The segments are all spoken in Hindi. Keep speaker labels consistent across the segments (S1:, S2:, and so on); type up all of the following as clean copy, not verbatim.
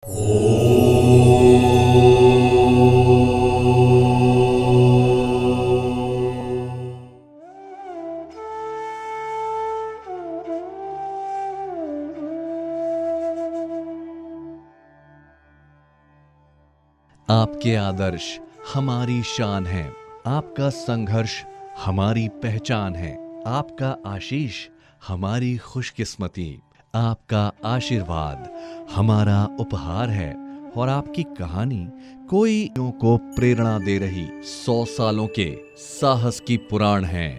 S1: आपके आदर्श हमारी शान है, आपका संघर्ष हमारी पहचान है, आपका आशीष हमारी खुशकिस्मती, आपका आशीर्वाद हमारा उपहार है और आपकी कहानी कोई को प्रेरणा दे रही 100 सालों के साहस की पुराण है।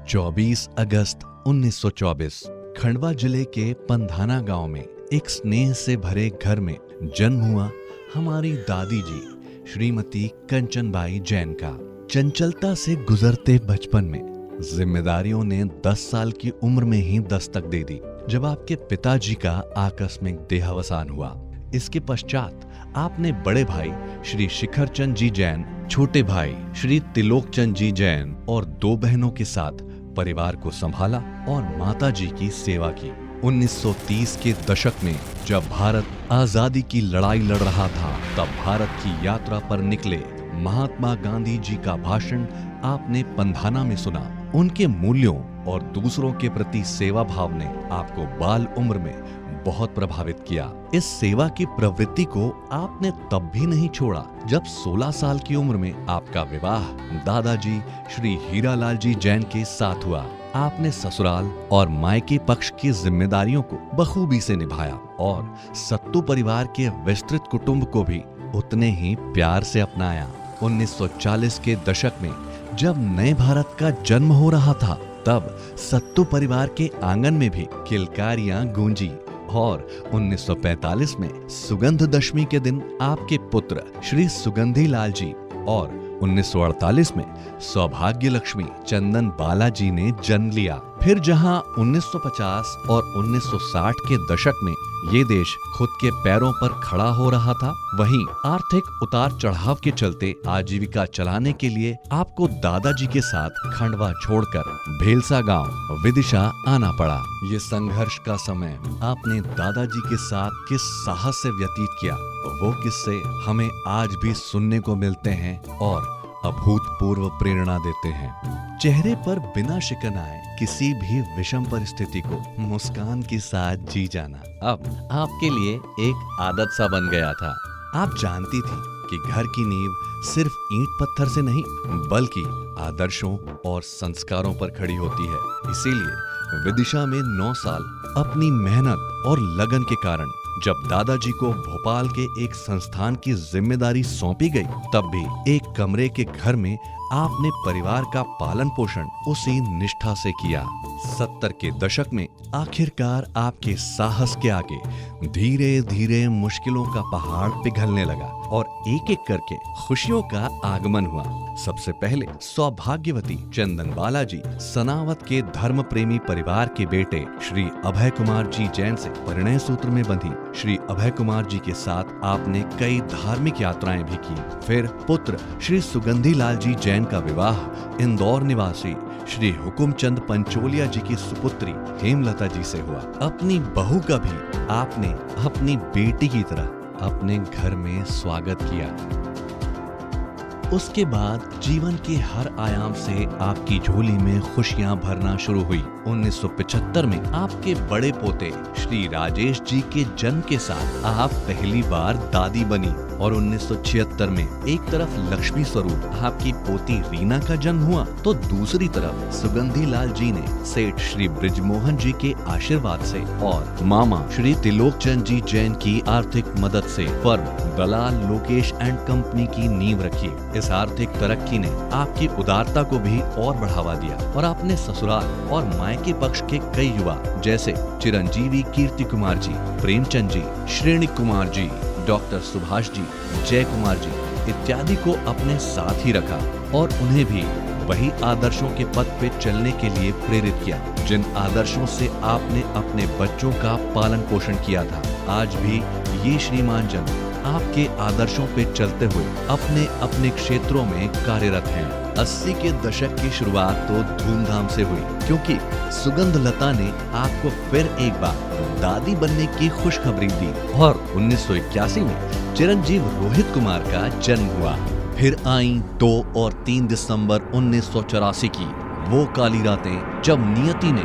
S1: चौबीस अगस्त 1924 खंडवा जिले के पंधाना गांव में एक स्नेह से भरे घर में जन्म हुआ हमारी दादी जी श्रीमती कंचनबाई जैन का। चंचलता से गुजरते बचपन में जिम्मेदारियों ने 10 साल की उम्र में ही दस्तक दे दी जब आपके पिताजी का आकस्मिक देहावसान हुआ। इसके पश्चात आपने बड़े भाई श्री शिखर चंद जी जैन, छोटे भाई श्री तिलोक चंद जी जैन और 2 बहनों के साथ परिवार को संभाला और माता जी की सेवा की। 1930 के दशक में जब भारत आजादी की लड़ाई लड़ रहा था, तब भारत की यात्रा पर निकले महात्मा गांधी जी का भाषण आपने पंधाना में सुना। उनके मूल्यों और दूसरों के प्रति सेवा भाव ने आपको बाल उम्र में बहुत प्रभावित किया। इस सेवा की प्रवृत्ति को आपने तब भी नहीं छोड़ा जब 16 साल की उम्र में आपका विवाह दादाजी श्री हीरालाल जी जैन के साथ हुआ। आपने ससुराल और मायके पक्ष की जिम्मेदारियों को बखूबी से निभाया और सत्तू परिवार के विस्तृत कुटुंब को भी उतने ही प्यार से अपनाया। 1940 के दशक में जब नए भारत का जन्म हो रहा था, तब सत्तू परिवार के आंगन में भी किलकारियां गूंजी और 1945 में सुगंध दशमी के दिन आपके पुत्र श्री सुगंधी लाल जी और 1948 में सौभाग्य लक्ष्मी चंदन बालाजी ने जन्म लिया। फिर जहां 1950 और 1960 के दशक में ये देश खुद के पैरों पर खड़ा हो रहा था, वहीं आर्थिक उतार चढ़ाव के चलते आजीविका चलाने के लिए आपको दादाजी के साथ खंडवा छोड़कर भेलसा गांव विदिशा आना पड़ा। ये संघर्ष का समय आपने दादाजी के साथ किस साहस से व्यतीत किया, वो किस्से हमें आज भी सुनने को मिलते हैं और अभूतपूर्व प्रेरणा देते हैं। चेहरे पर बिना शिकन आए किसी भी विषम परिस्थिति को मुस्कान के साथ जी जाना अब आपके लिए एक आदत सा बन गया था। आप जानती थी कि घर की नींव सिर्फ ईंट पत्थर से नहीं बल्कि आदर्शों और संस्कारों पर खड़ी होती है। इसीलिए विदिशा में 9 साल अपनी मेहनत और लगन के कारण जब दादाजी को भोपाल के एक संस्थान की जिम्मेदारी सौंपी गई, तब भी एक कमरे के घर में आपने परिवार का पालन पोषण उसी निष्ठा से किया। 70 के दशक में आखिरकार आपके साहस के आगे धीरे धीरे मुश्किलों का पहाड़ पिघलने लगा और एक एक करके खुशियों का आगमन हुआ। सबसे पहले सौभाग्यवती चंदन बालाजी सनावत के धर्म प्रेमी परिवार के बेटे श्री अभय कुमार जी जैन से परिणय सूत्र में बंधी श्री अभय कुमार जी के साथ आपने कई धार्मिक यात्राएं भी की। फिर पुत्र श्री सुगंधी लाल जी जैन का विवाह इंदौर निवासी श्री हुकुमचंद पंचोलिया जी की सुपुत्री हेमलता जी से हुआ। अपनी बहू का भी आपने अपनी बेटी की तरह अपने घर में स्वागत किया। उसके बाद जीवन के हर आयाम से आपकी झोली में खुशियां भरना शुरू हुई। 1975 में आपके बड़े पोते श्री राजेश जी के जन्म के साथ आप पहली बार दादी बनी और 1976 में एक तरफ लक्ष्मी स्वरूप आपकी पोती रीना का जन्म हुआ, तो दूसरी तरफ सुगंधी लाल जी ने सेठ श्री ब्रिजमोहन जी के आशीर्वाद से और मामा श्री तिलोक चंद जी जैन की आर्थिक मदद से firm Dalal Lokesh and company की नींव रखी। इस आर्थिक तरक्की ने आपकी उदारता को भी और बढ़ावा दिया और आपने ससुराल और मायके पक्ष के कई युवा जैसे चिरंजीवी कीर्ति कुमार जी, प्रेमचंद जी, श्रेणी कुमार जी, डॉक्टर सुभाष जी, जय कुमार जी इत्यादि को अपने साथ ही रखा और उन्हें भी वही आदर्शों के पथ पे चलने के लिए प्रेरित किया जिन आदर्शों से आपने अपने बच्चों का पालन पोषण किया था। आज भी ये श्रीमान जन आपके आदर्शों पे चलते हुए अपने अपने क्षेत्रों में कार्यरत हैं। 80 के दशक की शुरुआत तो धूमधाम से हुई क्योंकि सुगंध लता ने आपको फिर एक बार दादी बनने की खुशखबरी दी और 1981 में चिरंजीव रोहित कुमार का जन्म हुआ। फिर आई 2 और 3 दिसंबर 1984 की वो काली रातें जब नियति ने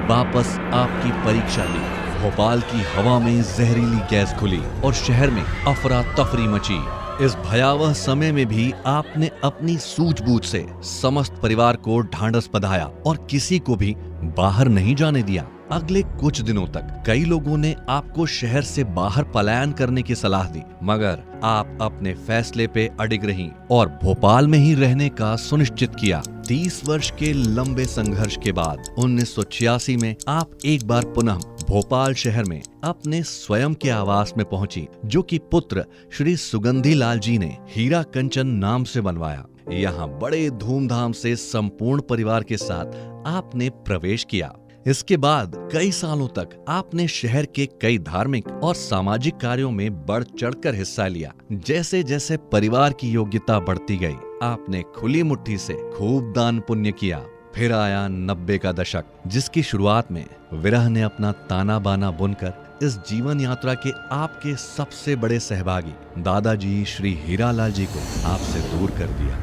S1: वापस आपकी परीक्षा ली। भोपाल की हवा में जहरीली गैस खुली और शहर में अफरा तफरी मची। इस भयावह समय में भी आपने अपनी सूझबूझ से समस्त परिवार को ढांढस बंधाया और किसी को भी बाहर नहीं जाने दिया। अगले कुछ दिनों तक कई लोगों ने आपको शहर से बाहर पलायन करने की सलाह दी, मगर आप अपने फैसले पे अडिग रहीं और भोपाल में ही रहने का सुनिश्चित किया। 30 वर्ष के लंबे संघर्ष के बाद 1986 में आप एक बार पुनः भोपाल शहर में अपने स्वयं के आवास में पहुंची, जो कि पुत्र श्री सुगंधी लाल जी ने हीरा कंचन नाम से बनवाया। यहाँ बड़े धूमधाम से संपूर्ण परिवार के साथ आपने प्रवेश किया। इसके बाद कई सालों तक आपने शहर के कई धार्मिक और सामाजिक कार्यों में बढ़ चढ़कर हिस्सा लिया। जैसे जैसे परिवार की योग्यता बढ़ती गई, आपने खुली मुट्ठी से खूब दान पुण्य किया। फिर आया 90 का दशक, जिसकी शुरुआत में विरह ने अपना ताना बाना बुनकर इस जीवन यात्रा के आपके सबसे बड़े सहभागी दादाजी श्री हीरालाल जी को आपसे दूर कर दिया।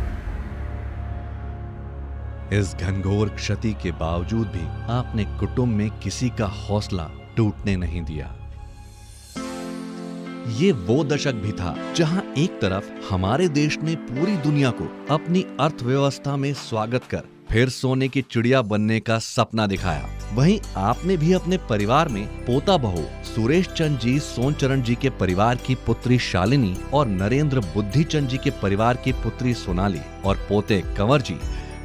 S1: इस घनघोर क्षति के बावजूद भी आपने कुटुंब में किसी का हौसला टूटने नहीं दिया। ये वो दशक भी था जहां एक तरफ हमारे देश ने पूरी दुनिया को अपनी अर्थव्यवस्था में स्वागत कर फिर सोने की चिड़िया बनने का सपना दिखाया, वहीं आपने भी अपने परिवार में पोता बहू सुरेश चंद जी सोनचरण जी के परिवार की पुत्री शालिनी और नरेंद्र बुद्धि चंद जी के परिवार की पुत्री सोनाली और पोते कंवर जी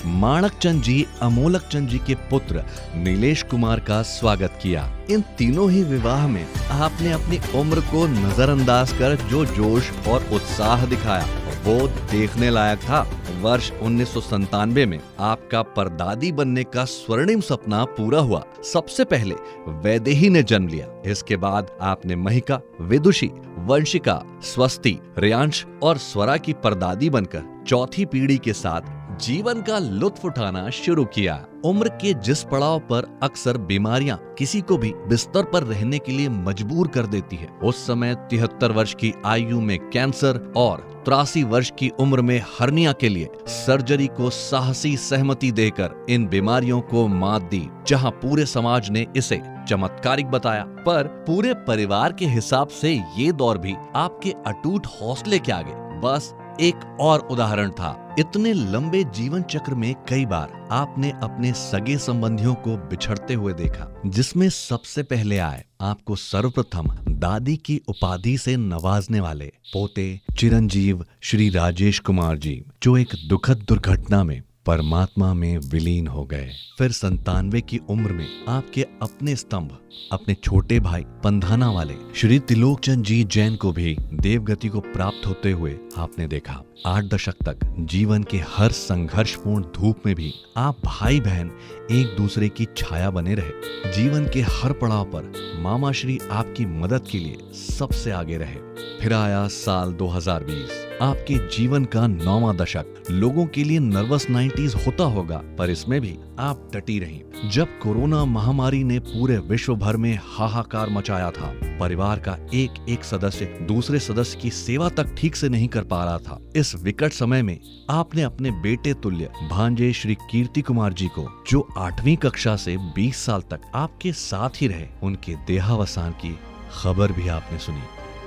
S1: माणक चंद जी अमोलक चंद जी के पुत्र नीलेश कुमार का स्वागत किया। इन तीनों ही विवाह में आपने अपनी उम्र को नजरअंदाज कर जो जोश और उत्साह दिखाया वो देखने लायक था। वर्ष 1997 में आपका परदादी बनने का स्वर्णिम सपना पूरा हुआ। सबसे पहले वैदेही ने जन्म लिया। इसके बाद आपने महिका, विदुषी, वंशिका, स्वस्ति, रेयांश और स्वरा की परदादी बनकर चौथी पीढ़ी के साथ जीवन का लुत्फ उठाना शुरू किया। उम्र के जिस पड़ाव पर अक्सर बीमारियां किसी को भी बिस्तर पर रहने के लिए मजबूर कर देती है, उस समय 73 वर्ष की आयु में कैंसर और 83 वर्ष की उम्र में हर्निया के लिए सर्जरी को साहसी सहमति देकर इन बीमारियों को मात दी। जहां पूरे समाज ने इसे चमत्कारिक बताया, पर पूरे परिवार के हिसाब से ये दौर भी आपके अटूट हौसले के आगे बस एक और उदाहरण था। इतने लंबे जीवन चक्र में कई बार आपने अपने सगे संबंधियों को बिछड़ते हुए देखा, जिसमें सबसे पहले आए आपको सर्वप्रथम दादी की उपाधि से नवाजने वाले पोते चिरंजीव श्री राजेश कुमार जी, जो एक दुखद दुर्घटना में परमात्मा में विलीन हो गए। फिर 97 की उम्र में आपके अपने स्तंभ अपने छोटे भाई पंधाना वाले श्री त्रिलोक चंद जी जैन को भी देवगति को प्राप्त होते हुए आपने देखा। 8 दशक तक जीवन के हर संघर्षपूर्ण धूप में भी आप भाई बहन एक दूसरे की छाया बने रहे। जीवन के हर पड़ाव पर मामा श्री आपकी मदद के लिए सबसे आगे रहे। फिर आया साल 2020, आपके जीवन का 9वां दशक। लोगों के लिए नर्वस 90s होता होगा, पर इसमें भी आप डटी रहीं। जब कोरोना महामारी ने पूरे विश्व भर में हाहाकार मचाया था, परिवार का एक एक सदस्य दूसरे सदस्य की सेवा तक ठीक से नहीं कर पा रहा था। इस विकट समय में आपने अपने बेटे तुल्य भांजे श्री कीर्ति कुमार जी को, जो 8वीं कक्षा से 20 साल तक आपके साथ ही रहे, उनके देहावसान की खबर भी आपने सुनी।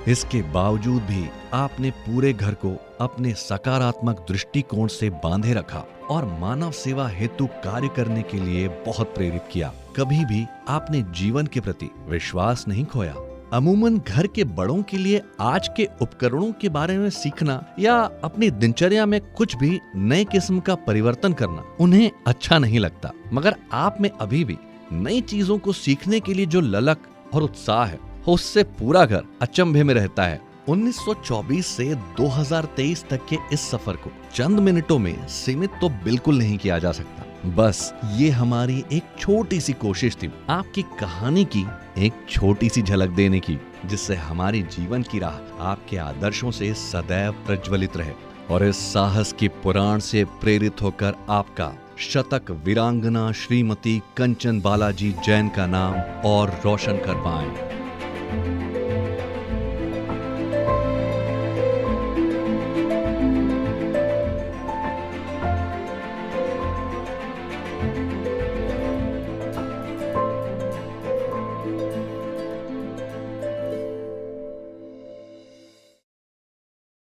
S1: इसके बावजूद भी आपने पूरे घर को अपने सकारात्मक दृष्टिकोण से बांधे रखा और मानव सेवा हेतु कार्य करने के लिए बहुत प्रेरित किया। कभी भी आपने जीवन के प्रति विश्वास नहीं खोया। अमूमन घर के बड़ों के लिए आज के उपकरणों के बारे में सीखना या अपनी दिनचर्या में कुछ भी नए किस्म का परिवर्तन करना उन्हें अच्छा नहीं लगता, मगर आप में अभी भी नई चीजों को सीखने के लिए जो ललक और उत्साह है, उससे पूरा घर अचंभे में रहता है। 1924 से 2023 तक के इस सफर को चंद मिनटों में सीमित तो बिल्कुल नहीं किया जा सकता। बस ये हमारी एक छोटी सी कोशिश थी आपकी कहानी की एक छोटी सी झलक देने की, जिससे हमारी जीवन की राह आपके आदर्शों से सदैव प्रज्वलित रहे और इस साहस की पुराण से प्रेरित होकर आपका शतक वीरांगना श्रीमती कंचन बालाजी जैन का नाम और रोशन कर पाएं।